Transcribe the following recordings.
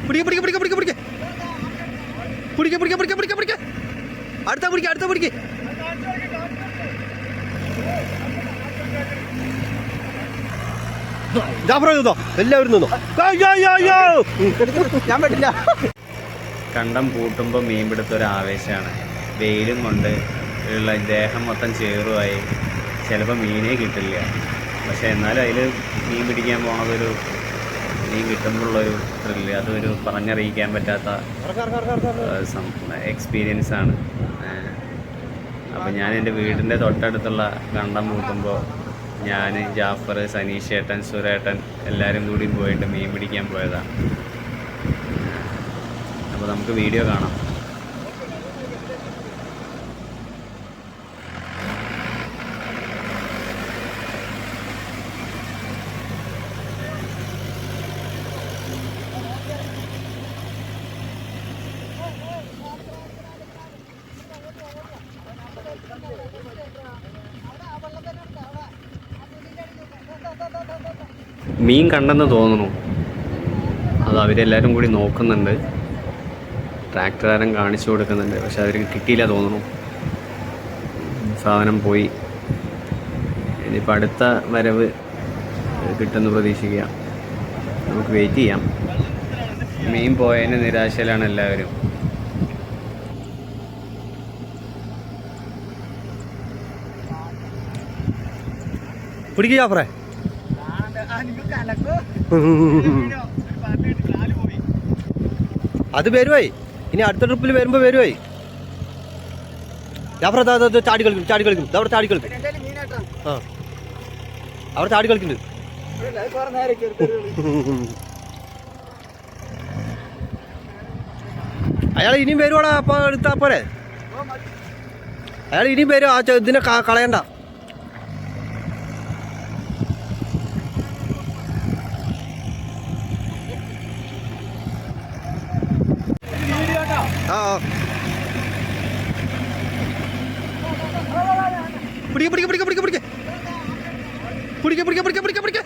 പിടിക്ക പിടിക്ക പിടിക്ക പിടിക്ക പിടിക്ക പിടിക്ക പിടിക്ക പിടിക്ക പിടിക്ക പിടിക്ക അടുത്ത പിടിക്ക അടുത്ത പിടിക്ക. എല്ലാവരും നിന്നോ. ഞാൻ പറ്റില്ല. കണ്ടം പൂട്ടുമ്പോൾ മീൻപിടുത്തൊരു ആവേശമാണ്. വെയിലും കൊണ്ട് ഉള്ള ദേഹം മൊത്തം ചേറുമായി ചിലപ്പോൾ മീനേ കിട്ടില്ല. പക്ഷെ എന്നാലും അതിൽ മീൻ പിടിക്കാൻ പോണതൊരു മീൻ കിട്ടുമ്പോഴുള്ളൊരു ത്രില്ല് അതൊരു പറഞ്ഞറിയിക്കാൻ പറ്റാത്ത എക്സ്പീരിയൻസാണ്. അപ്പോൾ ഞാൻ എൻ്റെ വീടിൻ്റെ തൊട്ടടുത്തുള്ള കണ്ടം പൂട്ടുമ്പോൾ ഞാൻ, ജാഫർ, സനീഷ് ഏട്ടൻ, സുരേട്ടൻ എല്ലാവരും കൂടി പോയിട്ട് മീൻ പിടിക്കാൻ പോയതാണ്. അപ്പോൾ നമുക്ക് വീഡിയോ കാണാം. മീൻ കണ്ടെന്ന് തോന്നുന്നു. അത് അവരെല്ലാവരും കൂടി നോക്കുന്നുണ്ട്. ട്രാക്ടറുകാരൻ കാണിച്ചു കൊടുക്കുന്നുണ്ട്. പക്ഷെ അവർക്ക് കിട്ടിയില്ല തോന്നുന്നു. സാധനം പോയി. ഇനിയിപ്പോൾ അടുത്ത വരവ് കിട്ടുമെന്ന് പ്രതീക്ഷിക്കുക. നമുക്ക് വെയിറ്റ് ചെയ്യാം. മീൻ പോയതിന് നിരാശയിലാണ് എല്ലാവരും. പിടിക്കുക ജാഫറേ. അത് വരുവായി. ഇനി അടുത്ത ട്രിപ്പിൽ വരുമ്പോ വരുവായി. ജാഫറ ചാടി കളിക്കും, ചാടി കളിക്കും. അവിടെ ചാടി കളിക്കും. ആ അവിടെ ചാടി കളിക്കുന്നുണ്ട്. അയാൾ ഇനിയും വരുവാടാ. അപ്പൊ എടുത്താ പോരെ. അയാൾ ഇനിയും വരും. ആ ഇതിനെ കളയണ്ട. പിടിക്ക പിടിക്ക പിടിക്ക പിടിക്ക പിടിക്ക പിടിക്ക പിടിക്ക പിടിക്ക പിടിക്ക പിടിക്ക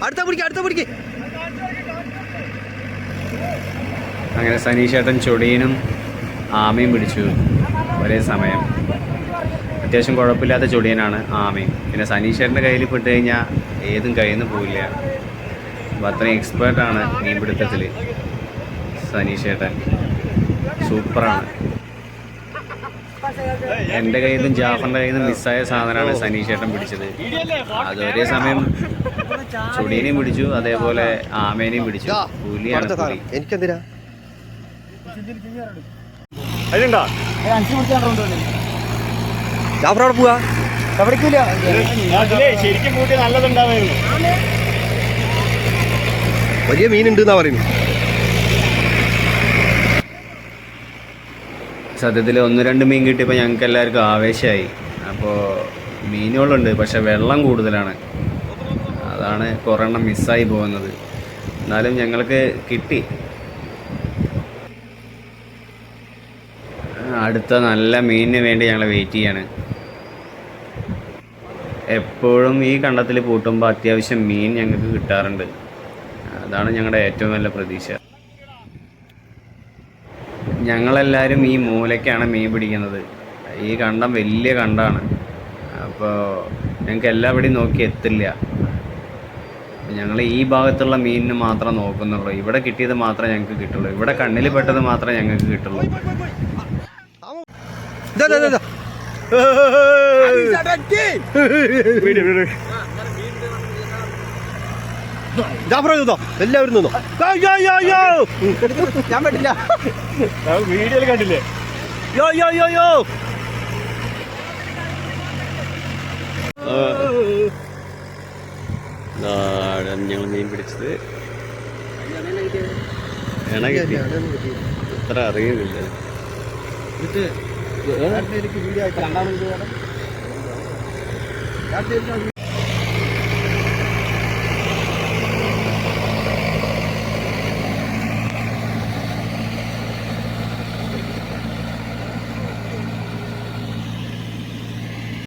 അടുത്ത പിടിക്ക അടുത്ത പിടിക്ക. അങ്ങനെ സനീഷേട്ടൻ ചൊടിയനും ആമയും പിടിച്ചു ഒരേ സമയം. അത്യാവശ്യം കുഴപ്പമില്ലാത്ത ചൊടിയനാണ് ആമയും. പിന്നെ സനീഷേട്ടൻ്റെ കയ്യിൽ പെട്ട് കഴിഞ്ഞാൽ ഏതും കയ്യിൽ നിന്ന് പോവില്ല. അപ്പോൾ അത്രയും എക്സ്പേർട്ടാണ് മീൻപിടുത്തത്തിൽ സനീഷേട്ടൻ. സൂപ്പറാണ്. എൻ്റെ കയ്യിൽ നിന്നും ജാഫറിൻ്റെ കയ്യിൽ നിന്നും മിസ്സായ സാധനമാണ് സനീഷേട്ടൻ പിടിച്ചത്. അത് ഒരേ സമയം ചൊടിയനെയും പിടിച്ചു, അതേപോലെ ആമേനെയും പിടിച്ചു. പുലിയാണ് പുലി. എനിക്കെന്തിനാ ജാഫറോടെ പോവാ. ശരിക്കും കൂട്ടി നല്ലതുണ്ടാവുന്നു. വലിയ മീനുണ്ട് എന്നാ പറയുന്നു. സത്യത്തിൽ 1-2 മീൻ കിട്ടിയപ്പോൾ ഞങ്ങൾക്ക് എല്ലാവർക്കും ആവേശമായി. അപ്പോൾ മീനുകളുണ്ട്, പക്ഷെ വെള്ളം കൂടുതലാണ്. അതാണ് കുറേ എണ്ണം മിസ്സായി പോകുന്നത്. എന്നാലും ഞങ്ങൾക്ക് കിട്ടി. അടുത്ത നല്ല മീനിന് വേണ്ടി ഞങ്ങൾ വെയിറ്റ് ചെയ്യാണ്. എപ്പോഴും ഈ കണ്ടത്തിൽ പൂട്ടുമ്പോൾ അത്യാവശ്യം മീൻ ഞങ്ങൾക്ക് കിട്ടാറുണ്ട്. അതാണ് ഞങ്ങളുടെ ഏറ്റവും നല്ല പ്രതീക്ഷ. ഞങ്ങളെല്ലാവരും ഈ മൂലയ്ക്കാണ് മീൻ പിടിക്കുന്നത്. ഈ കണ്ടം വലിയ കണ്ടാണ്. അപ്പോൾ ഞങ്ങൾക്ക് എല്ലാവിടെയും നോക്കി എത്തില്ല. ഞങ്ങൾ ഈ ഭാഗത്തുള്ള മീനിന് മാത്രം നോക്കുന്നുള്ളൂ. ഇവിടെ കിട്ടിയത് മാത്രമേ ഞങ്ങൾക്ക് കിട്ടുള്ളൂ. ഇവിടെ കണ്ണിൽ പെട്ടത് മാത്രമേ ഞങ്ങൾക്ക് കിട്ടുള്ളൂ. എല്ലാവരും നിന്നോ. ഞാൻ പറ്റില്ല. വീഡിയോയിൽ കണ്ടില്ലേ. ഞങ്ങൾ മീൻ പിടിച്ചത് എണ കിട്ടി. അത്ര അറിയുന്നില്ല. വീഡിയോ